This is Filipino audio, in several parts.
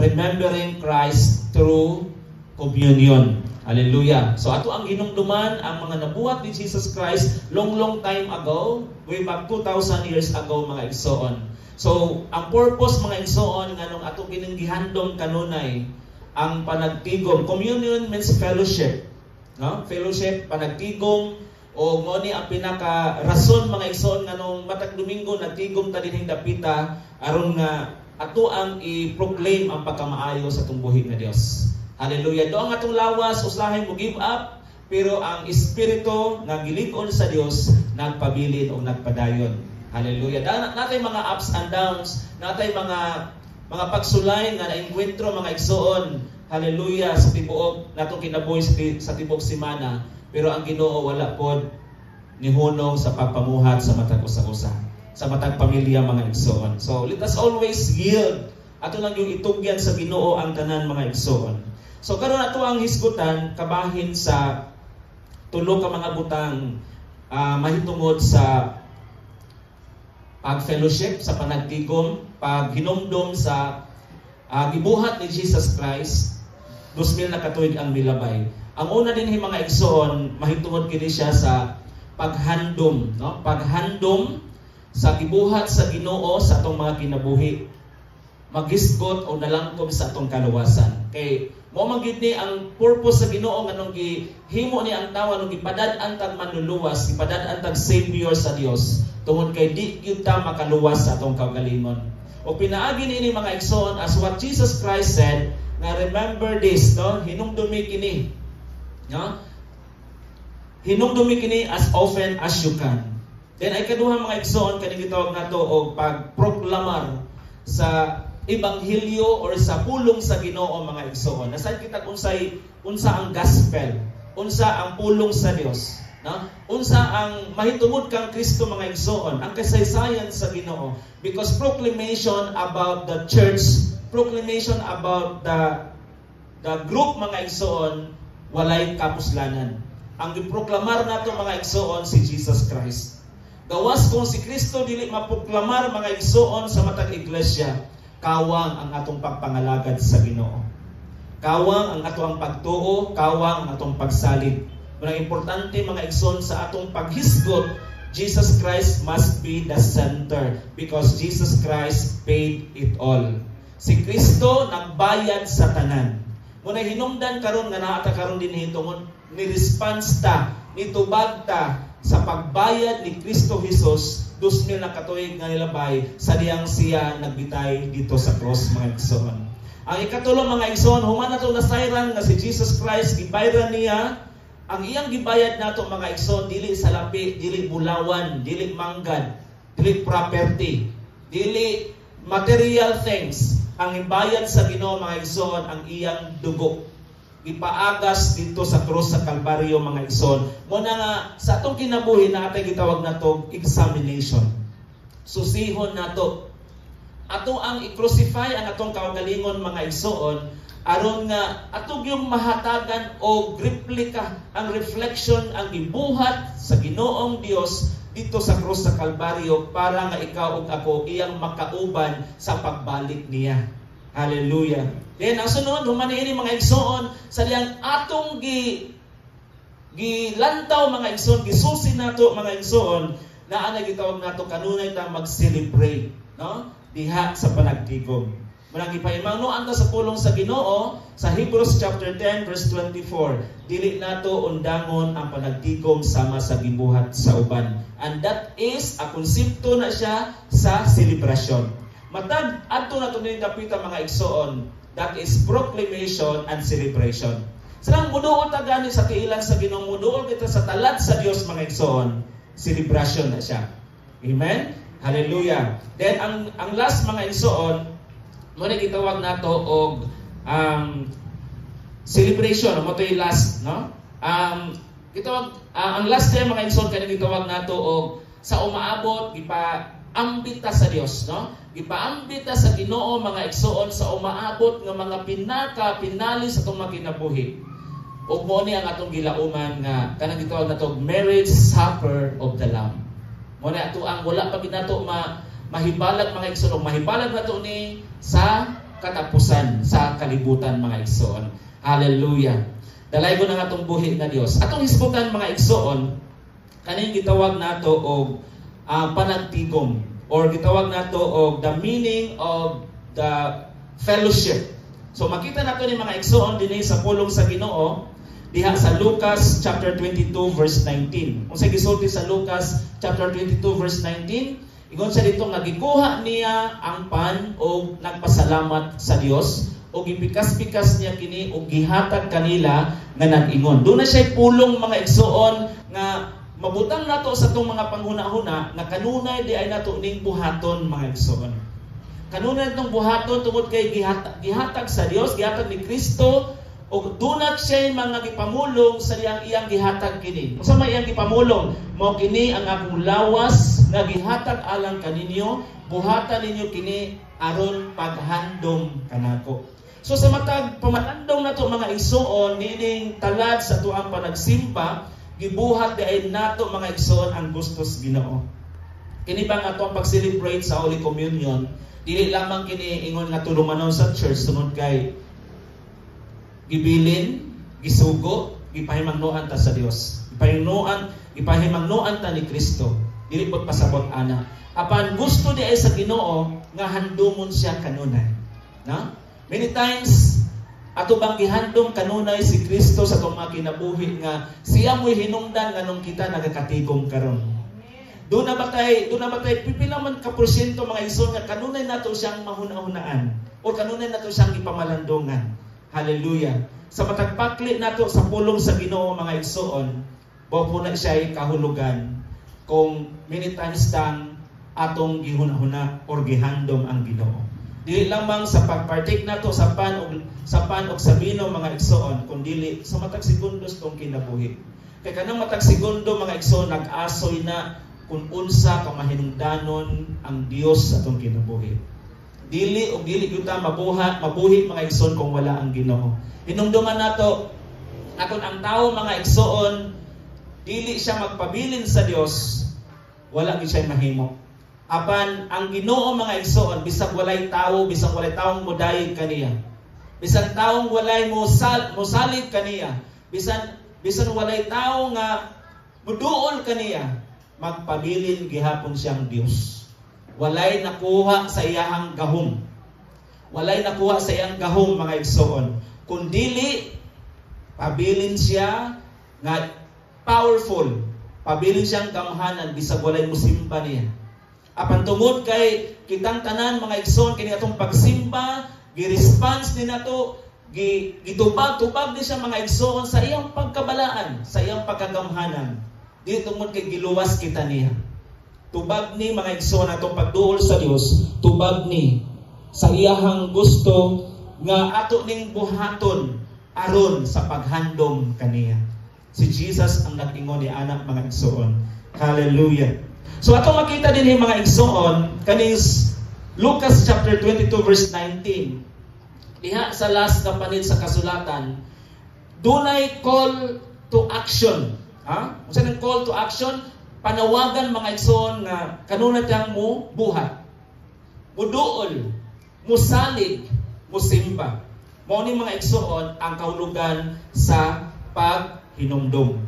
remembering Christ through communion. Hallelujah. So ato ang hinumduman ang mga nabuhat ni Jesus Christ long time ago, way back 2,000 years ago mga igsoon. So ang purpose mga igsoon nganong ato kininggihandom kanunay ang panagtigom. Communion means fellowship. No? Fellowship, panagtigom, o mo ni ang pinaka rason mga igsoon nganong matag Domingo nagtigom ta dinhing dapita aron nga ato ang i-proclaim ang pagkamaayo sa atong buhi nga Dios. Hallelujah. Do ang atong lawas usahay mo give up, pero ang espiritu nga gilig-on sa Dios nagpabilin o nagpadayon. Hallelujah. Natay mga ups and downs, natay mga pagsulay nga naengkwentro mga igsoon. Hallelujah sa tibuok natong kinabuhi sa tibuok semana, pero ang Ginoo wala pod nihunong sa pagpamuhat sa matag usa-usa, sa matag pamilya mga igsoon. So let us always yield. Ato lang yung itugyan sa Ginoo ang tanan mga igsoon. So karon ato ang hisgutan kabahin sa tulo ka mga butang mahitungod sa pag-fellowship, sa panagtigom, paghinumdom sa gibuhat ni Jesus Christ 2,000 na katuig ang milabay. Ang una din mga igsoon mahitungod kini siya sa paghandom, no? Paghandom sa gibuhat sa Ginoo sa atong mga kinabuhi. Magisgot o nalangkob sa atong kaluwasan. Kay mo magid ni ang purpose sa Ginoo nganong gihimo ni ang tawo nung gipadad-an tag manluluwas, gipadad-an tag savior sa Dios tungod kay di gyud ta makaluwas sa atong kaugalingon. O pinaagi niini mga igsoon as what Jesus Christ said, na remember this, no? Hinumdumi kini. No? Hinumdumi kini as often as you can. Then ay kaduha mga igsoon kani gitawag nato og pagproklamar sa ebanghelyo or sa pulong sa Ginoo mga igsoon. Nasad kita unsa ang gospel, unsa ang pulong sa Dios, no? Unsa ang mahitungod kang Kristo mga igsoon, ang kasaysayan sa Ginoo. Because proclamation about the church, proclamation about the group mga igsoon, walay kapuslanan. Ang giproklamar nato mga igsoon si Jesus Christ. Gawas kung si Kristo dili maproklamar mga igsoon sa matag iglesia, kawang ang atong pagpangalagad sa Ginoo. Kawang ang atong pagtuo, kawang ang atong pagsalig. Mga importante mga igsoon sa atong paghisgot, Jesus Christ must be the center because Jesus Christ paid it all. Si Kristo nagbayad sa tanan. Muna hinungdan karon nga naata karon din hitungod ni response ta, nitubag ta sa pagbayad ni Kristo Jesus 2,000 na katuig nga nilabay sa diyang siya nagbitay dito sa cross mga igsoon. Ang ikatulo mga igsoon, human nato nasayran nga si Jesus Christ gibayran niya ang iyang gibayad nato mga igsoon dili sa lapi, dili bulawan, dili manggad, dili property, dili material things. Ang ibayad sa Ginoo mga igsoon ang iyang dugo. Ipaagas dito sa cross sa Kalbaryo mga igsoon. Muna nga sa atong kinabuhi na atay gitawag nato examination. Susihon nato. Ato ang i-crucify ang atong kaugalingon mga igsoon aron nga atong yung mahatagan o replika ang reflection ang gibuhat sa Ginoong Dios dito sa cross sa Kalbaryo para nga ikaw ug ako iyang makauban sa pagbalik niya. Hallelujah. Then ang sunod, humaniini mga igsoon sa diyang atong gilantaw mga igsoon, gisusi nato mga igsoon, na ana gitawag nato kanunay ta mag-celebrate, no? Diha sa panagtigom. Murang ipaimangno anta sa pulong sa Ginoo sa Hebrews chapter 10 verse 24. Dili nato undangon ang panagtigom sama sa gibuhat sa uban. And that is a konsepto na siya sa selebrasyon. Matag adto nato ni dapita mga igsoon, that is proclamation and celebration. Sarang muduol ta gani sa tiilan sa Ginoo, muduol kita sa talad sa Dios mga igsoon, celebration na siya. Amen. Hallelujah. Then ang last mga igsoon, mo na gitawag nato og celebration, mo to yung last, no? Gitawag ang last day mga igsoon kani gitawag nato og sa umaabot gipaambita sa Dios, no? Gipaambita sa Ginoo mga igsoon sa umaabot nga mga pinali sa atong kinabuhi. Ug mo ni ang atong gilauman nga kanang gitawag nato marriage supper of the Lamb. Mo ni ato ang wala pa ginato mahibalag mga igsoon, mahibalag nato ni sa katapusan sa kalibutan mga igsoon. Hallelujah. Dalay ko na nga itong buhi na Dios. Atong hisbutan mga igsoon, kaning gitawag nato og panagtigom, or gitawag nato og the meaning of the fellowship. So makita nato ni mga igsoon dinhi sa pulong sa Ginoo diha sa Lucas chapter 22 verse 19. Unsay gisulti sa Lucas chapter 22 verse 19? Ingon sa dito nga gikuha niya ang pan o nagpasalamat sa Dios o gipikas-pikas niya kini o gihatag kanila nga nag-ingon. Doon na siya pulong mga igsoon nga mabutang nato sa itong mga panghuna-huna na kanunay di ay nato ning buhaton mga igsoon. Kanunay itong buhaton tungod kay gihatag sa Dios, gihatag ni Kristo, o dunat siya mga gipamulong sa iyang gihatag kini. Unsa may iyang gipamulong? Mao kini ang akong lawas nga gihatag alang kaninyo, buhatan ninyo kini aron paghandom kanako. So sa matag pamalandong nato mga igsoon nining talad sa tuang panagsimba, gibuhat diay nato mga igsoon ang gustos Ginoo. Kini bang ato ang pag-celebrate sa Holy Communion, dili lamang kini ingon nga tulumanon sa church sunod kay gibilin, gisugo, gipahimangnuan ta sa Dios. Gipahimangnuan ta ni Kristo. Dili pod pasabot ana. Apan gusto di ay sa Ginoo nga handumon siya kanunay. Na? Many times ato bang gihandom kanunay si Kristo sa atong mga kinabuhi nga siya mo'y hinungdan nganong kita nagakatigom karon. Doon na ba tayo pipila man ka porsyento mga igsoon nga kanunay nato siyang mahuna-hunaan o kanunay nato siyang ipamalandongan. Hallelujah. Sa matagpakli nato sa pulong sa Ginoo mga igsoon, po na siya kahulugan kung many times tang atong gihuna-huna or gihandom ang Ginoo. Dili lamang sa pagpartake nato sa pan og sa bino mga igsoon, kundi sa matag segundos tong kinabuhi. Kay kanang matag segundo mga igsoon nag-asoy na kung unsa ka mahinungdanon ang Dios sa atong kinabuhi. Dili gyud ta mabuhi mga igsoon kung wala ang Ginoo. Hinungduman nato akon ang tawo mga igsoon dili siya magpabilin sa Dios, wala gyud siya mahimo. Apan ang Ginoo mga igsoon bisag walay tawo, bisag walay taong modayeg kaniya, bisag taong walay mosalig kaniya, bisan walay tawo nga muduol kaniya, magpabilin gihapon siyang Dios. Walay nakuha sa iyang gahom. Walay nakuha sa iyang gahom mga igsoon. Kundili pabilin siya nga powerful. Pabilin siyang gamhanan bisag walay musimba niya. Apan tungod kay kitang tanan mga igsoon kini atong pagsimba, gi-response ni nato, gitubag ni siya mga igsoon sa iyang pagkabalaan, sa iyang pagkagamhanan. Di tungod kay giluwas kita niya. Tubag ni mga igsoon atong pagduol sa Dios, tubag ni sa iyahang gusto nga ato ning buhaton aron sa paghandom kaniya. Si Jesus ang nag-ingon ni anak mga igsoon. Hallelujah. So ato makita din mga igsoon kaning Lucas chapter 22 verse 19. Diha sa last kapanid sa kasulatan, dunay call to action. Unsa nang call to action? Panawagan mga igsoon nga kanunay tang mo buhat, muduol, musalig, musimba. Mao ni mga igsoon ang kahulugan sa paghinumdom.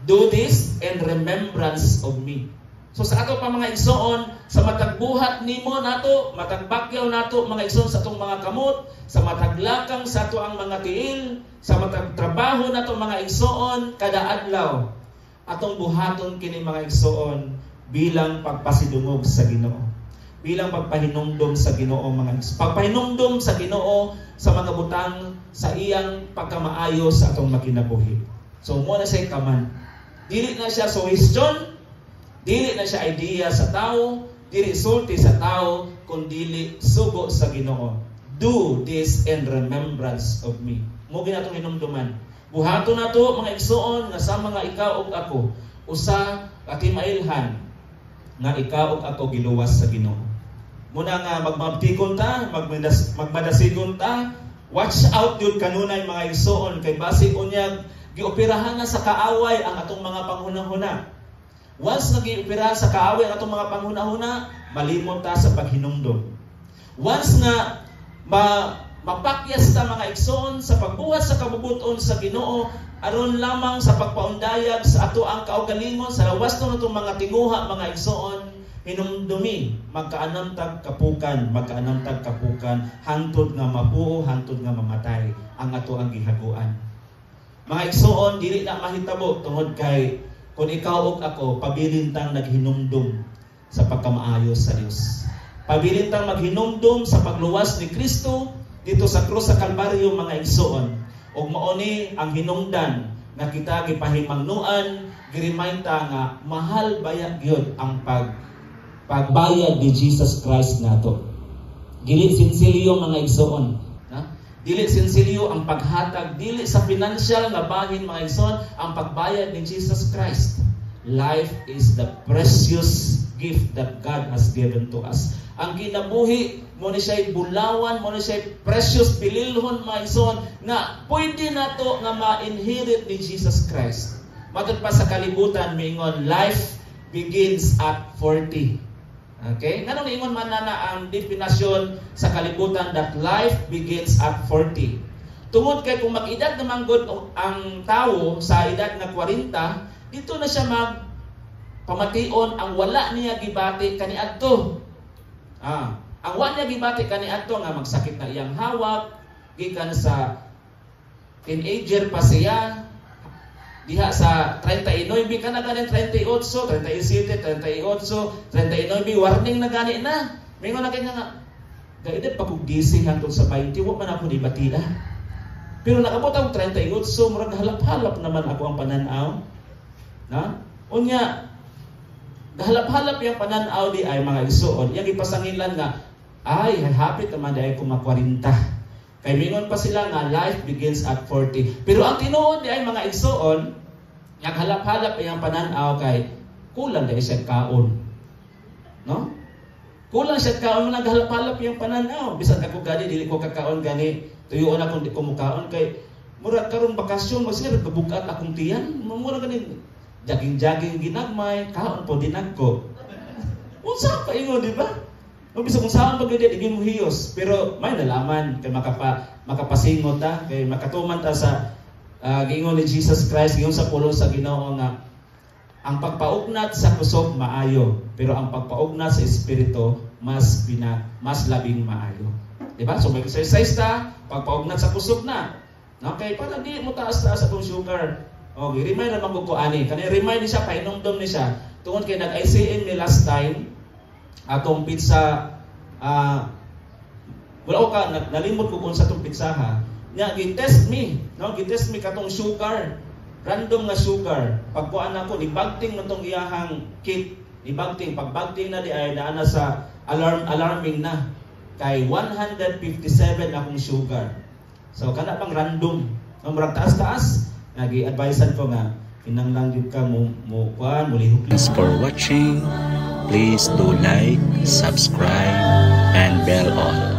Do this in remembrance of me. So sa ato pa mga igsoon, sa matagbuhat nimo nato, matagbakyaw nato mga igsoon sa atong mga kamot, sa mataglakang sa ato ang mga tiil, sa matagtrabaho nato mga igsoon kada adlaw. Atong buhaton kini mga igsoon bilang pagpasidungog sa Ginoo, bilang pagpahinumdom sa Ginoo mga igsoon, pagpahinumdom sa Ginoo sa mga butang sa iyang pagkamaayo sa atong makinabuhi. So mo na siya kaman, dili na siya suggestion, dili na siya idea sa tao, dili sulti sa tao, kundi sugo sa Ginoo. Do this in remembrance of me. Mo ginatong hinumduman. Buhaton nato mga igsoon nga sa mga ikaw ug ako, usa kakimailhan nga ikaw ug ako giluwas sa Ginoo. Muna nga magmabtikon ta, magmadasigon ta, watch out yun kanunay mga igsoon kay basi unyag gioperahan na sa kaaway ang atong mga panghunahuna. Once nag-ioperahan sa kaaway ang atong mga panghunahuna, malimot ta sa paghinumdom. Once nga mapakyas ta mga igsoon sa pagbuhat sa kabubuton sa Ginoo aron lamang sa pagpaundayag sa ato ang kaugalingon sa lawas to natong mga tinguha mga igsoon hinumdumi magkaanamtag kapukan hangtod nga mabuo hangtod nga mamatay ang ato ang gihaguan. Mga igsoon dili na mahitabo tungod kay kung ikaw ug ako pabilintang naghinumdum sa pagkamaayos sa Dios. Pabilintang maghinumdum sa pagluwas ni Kristo dito sa krus sa Kalbaryo mga igsoon. Og mao ni ang hinungdan nga kita gipahimangnuan, gi-remind ta nga mahal baya gyud ang pagbayad ni Jesus Christ nato. Dili sinsilyo mga igsoon, ha? Dili sinsilyo ang paghatag, dili sa financial nga bahin mga igsoon ang pagbayad ni Jesus Christ. Life is the precious gift that God has given to us. Ang kinabuhi mo ni siya'y bulawan, mo ni siya'y precious pililhon mga igsoon nga pwede nato nga ma-inherit ni Jesus Christ. Matod pa sa kalibutan miingon life begins at 40. Okay? Nganong ingon man na ang definasyon sa kalibutan that life begins at 40. Tungod kay kung mag-edad naman good ang tao sa edad na 40, dito na siya pamation ang wala niya gibati kaniadto. Ang wala niya gibati kaniadto nga magsakit na iyang hawak, gikan sa teenager pa siya, diha sa 39 ka na ganin 38, 37, 38, 39, warning na gani na. Mingon na kanya nga, gaidad pa kong gising hangtod sa 20, huwag man ako dibatida. Pero nakabot ang 38, murag halap-halap naman ako ang pananaw. Unya, halap-halap yung pananaw di ay mga igsoon, yung ipasangilan nga, ay hapit naman di ay kumakwarinta. Kaya mingon pa sila nga, life begins at 40. Pero ang tinuod di ay mga igsoon, yung halap-halap yung pananaw kay, kulang di siya kaon. No? Kulang siya kaon, naghalap-halap yung pananaw. Bisan ako gani, dili ko kakaon gani, tuyuon akong di ko mukaon kay, murag karon bakasyon, masinag kabugat akong tiyan, murag gani, jaging-jaging ginagmay, kaon po dinagko. Unsa pa ingon, di ba? Bisa kung saan pagkaya di mo hiyos, pero may nalaman kay makapasingot ta, kay makatuman ta sa giingon ni Jesus Christ, giingon sa pulo sa Ginoo nga ang pagpaugnat sa kusog maayo, pero ang pagpaugnat sa espiritu mas labing maayo. Di ba? So may exercise ta, pagpaugnat sa kusog na. Okay, para di mo taas-taas atong sugar. Okay, remind naman ko ani. Kani remind ni siya, painomdom ni siya. Tungod kay nag-ICM ni last time, atong pizza, wala ko nalimot ko kung sa itong pizza ha. Nya, gitest me katong sugar, random nga sugar. Pagkuan ako, nibagting na itong iyahang kit. Pagbagting na di ay naana sa alarming na. Kay 157 akong sugar. So, kana pang random. Murag taas-taas. Nagi-advisean ko nga, inanglang yun ka mo lihok. Thanks for watching. Please do like, subscribe, and bell on.